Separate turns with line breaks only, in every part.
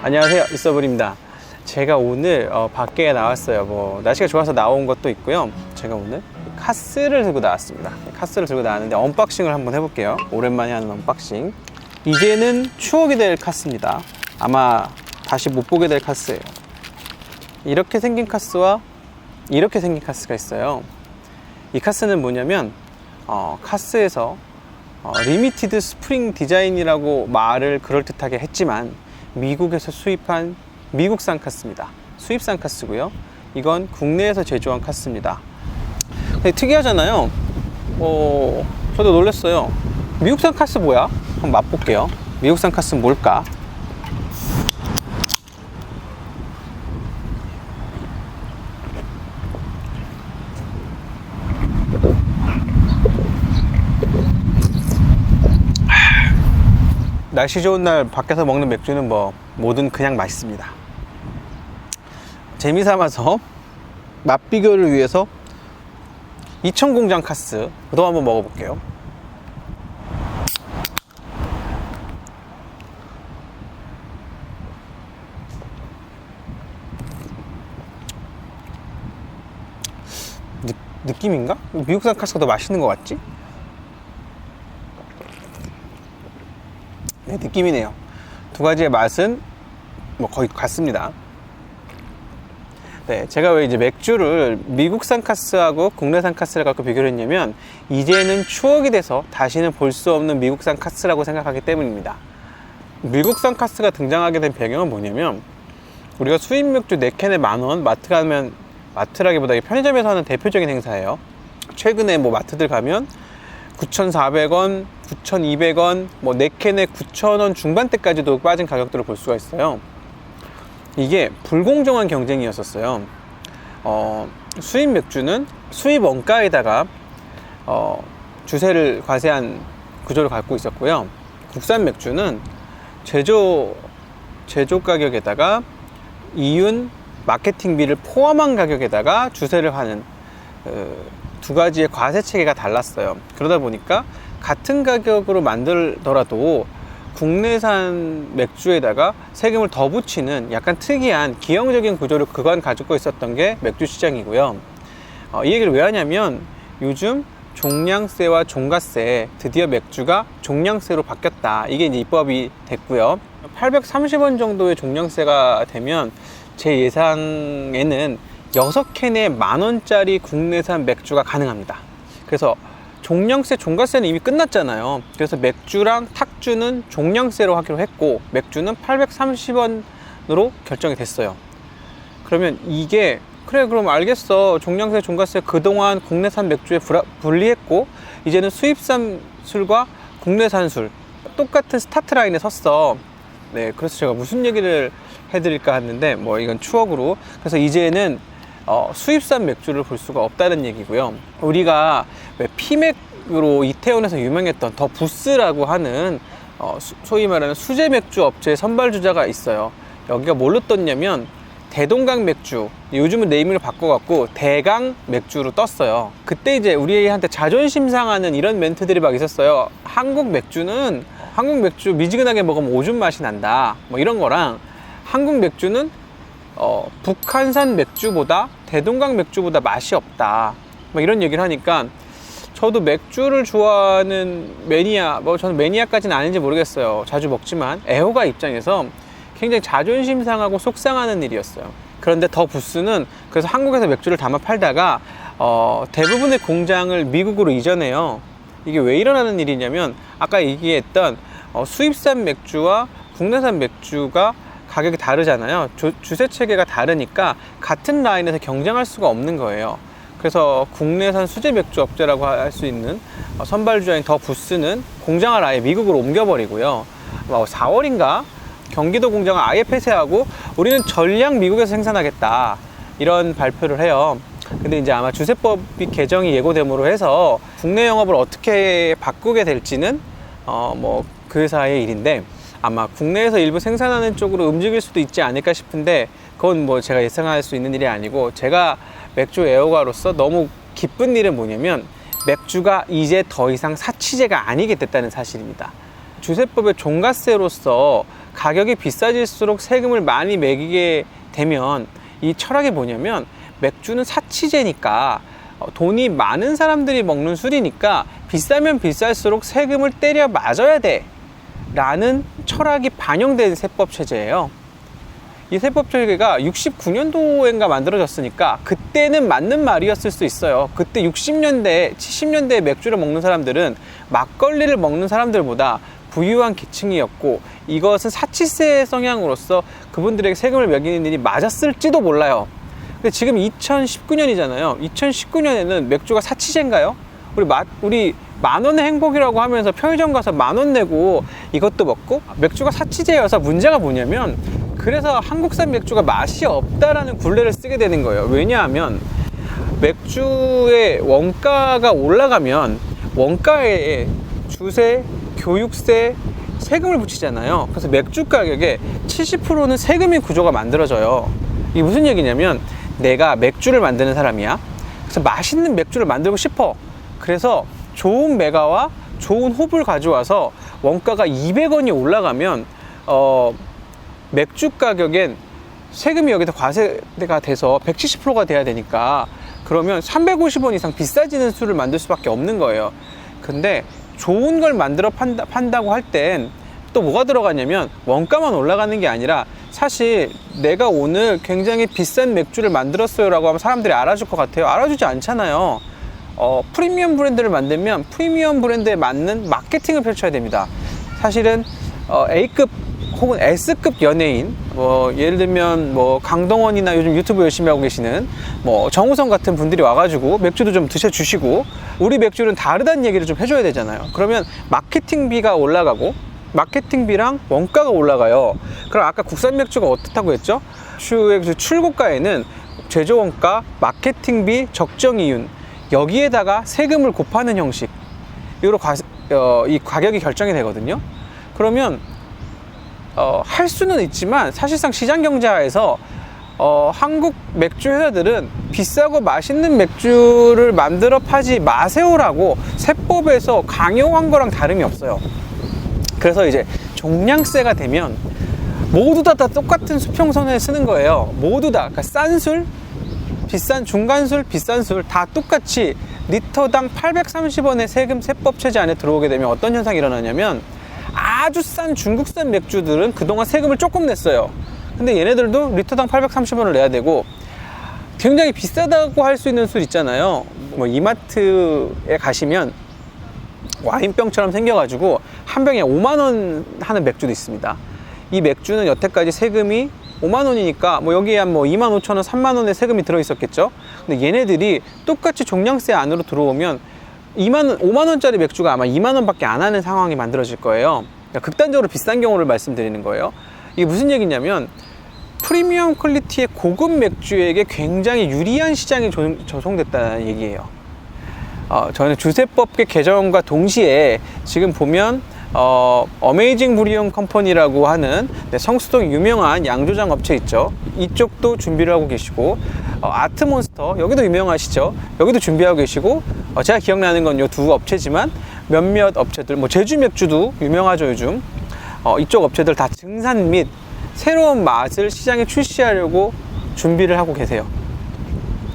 안녕하세요, 있어블입니다. 제가 오늘 밖에 나왔어요. 날씨가 좋아서 나온 것도 있고요. 제가 오늘 카스를 들고 나왔습니다. 카스를 들고 나왔는데 언박싱을 한번 해볼게요. 오랜만에 하는 언박싱. 이제는 추억이 될 카스입니다. 아마 다시 못 보게 될 카스예요. 이렇게 생긴 카스와 이렇게 생긴 카스가 있어요. 이 카스는 뭐냐면 카스에서 리미티드 스프링 디자인이라고 말을 그럴듯하게 했지만 미국에서 수입한 미국산 카스입니다. 수입산 카스고요. 이건 국내에서 제조한 카스입니다. 되게 특이하잖아요. 저도 놀랐어요. 미국산 카스 뭐야? 한번 맛볼게요. 미국산 카스는 뭘까? 날씨 좋은 날 밖에서 먹는 맥주는 뭐든 그냥 맛있습니다. 재미삼아서 맛 비교를 위해서 이천공장 카스도 한번 먹어볼게요. 느낌인가? 미국산 카스가 더 맛있는 것 같지? 네, 느낌이네요. 두 가지의 맛은 거의 같습니다. 네, 제가 왜 이제 맥주를 미국산 카스하고 국내산 카스를 갖고 비교를 했냐면 이제는 추억이 돼서 다시는 볼 수 없는 미국산 카스라고 생각하기 때문입니다. 미국산 카스가 등장하게 된 배경은 뭐냐면 우리가 수입 맥주 4캔에 10,000원, 마트 가면 마트라기보다 편의점에서 하는 대표적인 행사예요. 최근에 마트들 가면 9,400원, 9,200원, 4캔에 9,000원 중반대까지도 빠진 가격들을 볼 수가 있어요. 이게 불공정한 경쟁이었었어요. 수입 맥주는 수입 원가에다가 주세를 과세한 구조를 갖고 있었고요. 국산 맥주는 제조 가격에다가 이윤, 마케팅비를 포함한 가격에다가 주세를 하는 두 가지의 과세 체계가 달랐어요. 그러다 보니까 같은 가격으로 만들더라도 국내산 맥주에다가 세금을 더 붙이는 약간 특이한 기형적인 구조를 그간 가지고 있었던 게 맥주 시장이고요. 이 얘기를 왜 하냐면 요즘 종량세와 종가세, 드디어 맥주가 종량세로 바뀌었다. 이게 이제 입법이 됐고요. 830원 정도의 종량세가 되면 제 예상에는 6캔에 10,000원짜리 국내산 맥주가 가능합니다. 그래서 종량세, 종가세는 이미 끝났잖아요. 그래서 맥주랑 탁주는 종량세로 하기로 했고 맥주는 830원으로 결정이 됐어요. 그러면 이게 그럼 알겠어. 종량세, 종가세 그동안 국내산 맥주에 분리했고 이제는 수입산 술과 국내산 술 똑같은 스타트 라인에 섰어. 네, 그래서 제가 무슨 얘기를 해드릴까 했는데 이건 추억으로. 그래서 이제는 수입산 맥주를 볼 수가 없다는 얘기고요. 우리가 왜 피맥으로 이태원에서 유명했던 더 부스라고 하는 소위 말하는 수제 맥주 업체의 선발주자가 있어요. 여기가 뭘로 떴냐면 대동강 맥주, 요즘은 네이밍을 바꿔갖고 대강 맥주로 떴어요. 그때 이제 우리한테 자존심 상하는 이런 멘트들이 막 있었어요. 한국 맥주 미지근하게 먹으면 오줌 맛이 난다, 이런 거랑 한국 맥주는 북한산 맥주보다 대동강 맥주보다 맛이 없다, 이런 얘기를 하니까 저도 맥주를 좋아하는 매니아, 저는 매니아까지는 아닌지 모르겠어요. 자주 먹지만 애호가 입장에서 굉장히 자존심 상하고 속상하는 일이었어요. 그런데 더 부스는 그래서 한국에서 맥주를 담아 팔다가 대부분의 공장을 미국으로 이전해요. 이게 왜 일어나는 일이냐면 아까 얘기했던 수입산 맥주와 국내산 맥주가 가격이 다르잖아요. 주세 체계가 다르니까 같은 라인에서 경쟁할 수가 없는 거예요. 그래서 국내산 수제 맥주 업체라고 할 수 있는 선발주자인 더 부스는 공장을 아예 미국으로 옮겨버리고요. 4월인가 경기도 공장을 아예 폐쇄하고 우리는 전량 미국에서 생산하겠다, 이런 발표를 해요. 근데 이제 아마 주세법이 개정이 예고됨으로 해서 국내 영업을 어떻게 바꾸게 될지는 그 회사의 일인데 아마 국내에서 일부 생산하는 쪽으로 움직일 수도 있지 않을까 싶은데 그건 제가 예상할 수 있는 일이 아니고, 제가 맥주 애호가로서 너무 기쁜 일은 뭐냐면 맥주가 이제 더 이상 사치제가 아니게 됐다는 사실입니다. 주세법의 종가세로서 가격이 비싸질수록 세금을 많이 매기게 되면 이 철학이 뭐냐면 맥주는 사치제니까 돈이 많은 사람들이 먹는 술이니까 비싸면 비쌀수록 세금을 때려 맞아야 돼 라는 철학이 반영된 세법 체제예요. 이 세법 체계가 69년도인가 만들어졌으니까 그때는 맞는 말이었을 수 있어요. 그때 60년대, 70년대에 맥주를 먹는 사람들은 막걸리를 먹는 사람들보다 부유한 계층이었고 이것은 사치세 성향으로서 그분들에게 세금을 매기는 일이 맞았을지도 몰라요. 근데 지금 2019년이잖아요. 2019년에는 맥주가 사치제인가요? 우리 만원의 행복이라고 하면서 편의점 가서 10,000원 내고 이것도 먹고, 맥주가 사치제여서 문제가 뭐냐면 그래서 한국산 맥주가 맛이 없다라는 굴레를 쓰게 되는 거예요. 왜냐하면 맥주의 원가가 올라가면 원가에 주세, 교육세, 세금을 붙이잖아요. 그래서 맥주 가격에 70%는 세금의 구조가 만들어져요. 이게 무슨 얘기냐면 내가 맥주를 만드는 사람이야. 그래서 맛있는 맥주를 만들고 싶어. 그래서 좋은 메가와 좋은 홉을 가져와서 원가가 200원이 올라가면 맥주 가격엔 세금이 여기서 과세가 돼서 170%가 돼야 되니까 그러면 350원 이상 비싸지는 술을 만들 수밖에 없는 거예요. 근데 좋은 걸 만들어 판다고 할 땐 또 뭐가 들어가냐면 원가만 올라가는 게 아니라 사실 내가 오늘 굉장히 비싼 맥주를 만들었어요 라고 하면 사람들이 알아줄 것 같아요? 알아주지 않잖아요. 프리미엄 브랜드를 만들면 프리미엄 브랜드에 맞는 마케팅을 펼쳐야 됩니다. 사실은 A급 혹은 S급 연예인, 예를 들면 강동원이나 요즘 유튜브 열심히 하고 계시는 정우성 같은 분들이 와가지고 맥주도 좀 드셔주시고 우리 맥주는 다르다는 얘기를 좀 해줘야 되잖아요. 그러면 마케팅비가 올라가고 마케팅비랑 원가가 올라가요. 그럼 아까 국산 맥주가 어떻다고 했죠? 맥주의 출고가에는 제조원가, 마케팅비, 적정이윤 여기에다가 세금을 곱하는 형식으로 이 가격이 결정이 되거든요. 그러면 할 수는 있지만 사실상 시장경제하에서 한국 맥주 회사들은 비싸고 맛있는 맥주를 만들어 파지 마세요라고 세법에서 강요한 거랑 다름이 없어요. 그래서 이제 종량세가 되면 모두 다 똑같은 수평선에 쓰는 거예요. 모두 다. 그러니까 싼 술, 비싼 중간술, 비싼 술 다 똑같이 리터당 830원의 세법 체제 안에 들어오게 되면 어떤 현상이 일어나냐면 아주 싼 중국산 맥주들은 그동안 세금을 조금 냈어요. 근데 얘네들도 리터당 830원을 내야 되고 굉장히 비싸다고 할 수 있는 술 있잖아요. 이마트에 가시면 와인병처럼 생겨가지고 한 병에 5만원 하는 맥주도 있습니다. 이 맥주는 여태까지 세금이 5만원이니까 여기에 한 25,000원, 3만원의 세금이 들어있었겠죠. 근데 얘네들이 똑같이 종량세 안으로 들어오면 5만원짜리 맥주가 아마 2만원밖에 안 하는 상황이 만들어질 거예요. 그러니까 극단적으로 비싼 경우를 말씀드리는 거예요. 이게 무슨 얘기냐면 프리미엄 퀄리티의 고급 맥주에게 굉장히 유리한 시장이 조성됐다는 얘기예요. 저는 주세법 개정과 동시에 지금 보면 어메이징 브리움 컴퍼니라고 하는 성수동 유명한 양조장 업체 있죠. 이쪽도 준비를 하고 계시고 아트몬스터 여기도 유명하시죠. 여기도 준비하고 계시고 제가 기억나는 건 이 두 업체지만 몇몇 업체들 제주 맥주도 유명하죠 요즘. 이쪽 업체들 다 증산 및 새로운 맛을 시장에 출시하려고 준비를 하고 계세요.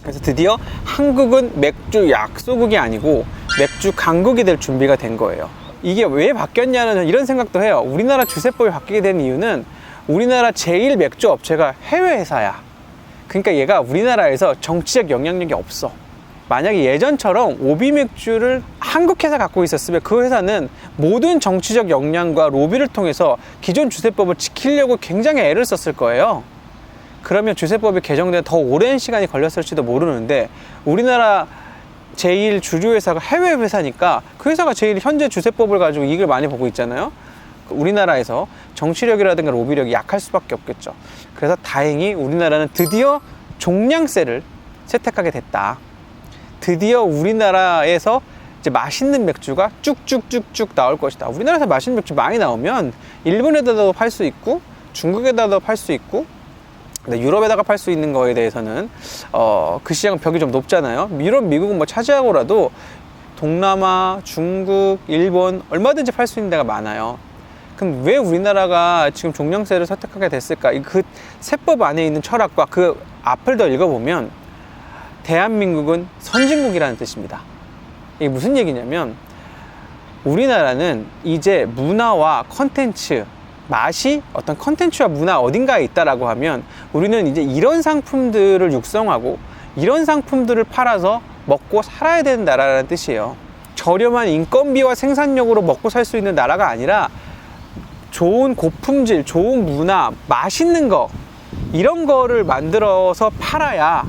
그래서 드디어 한국은 맥주 약소국이 아니고 맥주 강국이 될 준비가 된 거예요. 이게 왜 바뀌었냐는 이런 생각도 해요. 우리나라 주세법이 바뀌게 된 이유는 우리나라 제일 맥주 업체가 해외 회사야. 그러니까 얘가 우리나라에서 정치적 영향력이 없어. 만약에 예전처럼 오비 맥주를 한국 회사 갖고 있었으면 그 회사는 모든 정치적 역량과 로비를 통해서 기존 주세법을 지키려고 굉장히 애를 썼을 거예요. 그러면 주세법이 개정된 더 오랜 시간이 걸렸을지도 모르는데 우리나라 제일 주류회사가 해외 회사니까 그 회사가 제일 현재 주세법을 가지고 이익을 많이 보고 있잖아요. 우리나라에서 정치력이라든가 로비력이 약할 수밖에 없겠죠. 그래서 다행히 우리나라는 드디어 종량세를 채택하게 됐다. 드디어 우리나라에서 이제 맛있는 맥주가 쭉쭉쭉쭉 나올 것이다. 우리나라에서 맛있는 맥주 많이 나오면 일본에다도 팔 수 있고 중국에다도 팔 수 있고 근데 유럽에다가 팔 수 있는 거에 대해서는 그 시장 벽이 좀 높잖아요. 유럽, 미국은 차지하고라도 동남아, 중국, 일본 얼마든지 팔 수 있는 데가 많아요. 그럼 왜 우리나라가 지금 종량세를 선택하게 됐을까? 그 세법 안에 있는 철학과 그 앞을 더 읽어보면 대한민국은 선진국이라는 뜻입니다. 이게 무슨 얘기냐면 우리나라는 이제 문화와 컨텐츠, 맛이 어떤 컨텐츠와 문화 어딘가에 있다라고 하면 우리는 이제 이런 상품들을 육성하고 이런 상품들을 팔아서 먹고 살아야 되는 나라라는 뜻이에요. 저렴한 인건비와 생산력으로 먹고 살 수 있는 나라가 아니라 좋은 고품질, 좋은 문화, 맛있는 거 이런 거를 만들어서 팔아야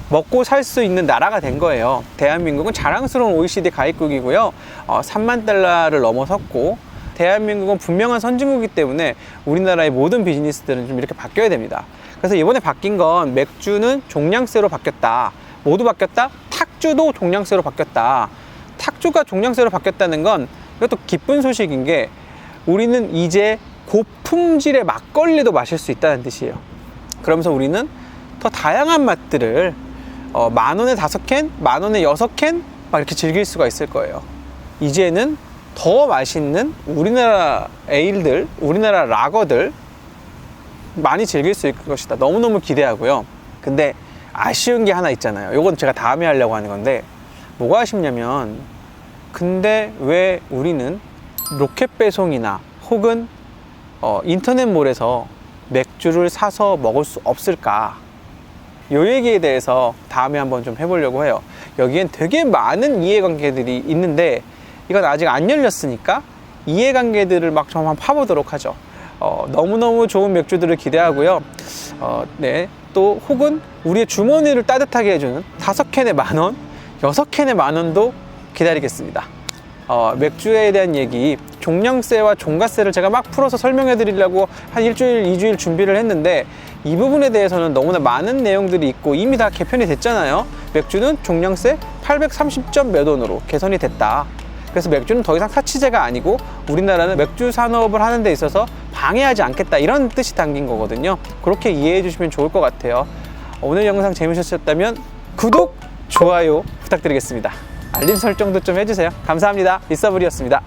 먹고 살 수 있는 나라가 된 거예요. 대한민국은 자랑스러운 OECD 가입국이고요. 3만 달러를 넘어섰고 대한민국은 분명한 선진국이기 때문에 우리나라의 모든 비즈니스들은 좀 이렇게 바뀌어야 됩니다. 그래서 이번에 바뀐 건 맥주는 종량세로 바뀌었다. 모두 바뀌었다? 탁주도 종량세로 바뀌었다. 탁주가 종량세로 바뀌었다는 건 이것도 기쁜 소식인 게 우리는 이제 고품질의 막걸리도 마실 수 있다는 뜻이에요. 그러면서 우리는 더 다양한 맛들을 10,000원에 5캔, 10,000원에 6캔 막 이렇게 즐길 수가 있을 거예요. 이제는 더 맛있는 우리나라 에일들, 우리나라 라거들 많이 즐길 수 있을 것이다. 너무너무 기대하고요. 근데 아쉬운 게 하나 있잖아요. 이건 제가 다음에 하려고 하는 건데 뭐가 아쉽냐면 근데 왜 우리는 로켓 배송이나 혹은 인터넷몰에서 맥주를 사서 먹을 수 없을까? 이 얘기에 대해서 다음에 한번 좀 해보려고 해요. 여기엔 되게 많은 이해관계들이 있는데 이건 아직 안 열렸으니까 이해관계들을 막 좀 한번 파보도록 하죠. 너무너무 좋은 맥주들을 기대하고요. 네, 또 혹은 우리의 주머니를 따뜻하게 해주는 5캔에 10,000원, 6캔에 10,000원도 기다리겠습니다. 맥주에 대한 얘기, 종량세와 종가세를 제가 막 풀어서 설명해 드리려고 한 일주일, 2주일 준비를 했는데 이 부분에 대해서는 너무나 많은 내용들이 있고 이미 다 개편이 됐잖아요. 맥주는 종량세 830점 몇 원으로 개선이 됐다. 그래서 맥주는 더 이상 사치제가 아니고 우리나라는 맥주 산업을 하는 데 있어서 방해하지 않겠다 이런 뜻이 담긴 거거든요. 그렇게 이해해 주시면 좋을 것 같아요. 오늘 영상 재미있으셨다면 구독, 좋아요 부탁드리겠습니다. 알림 설정도 좀 해주세요. 감사합니다. 리서블이었습니다.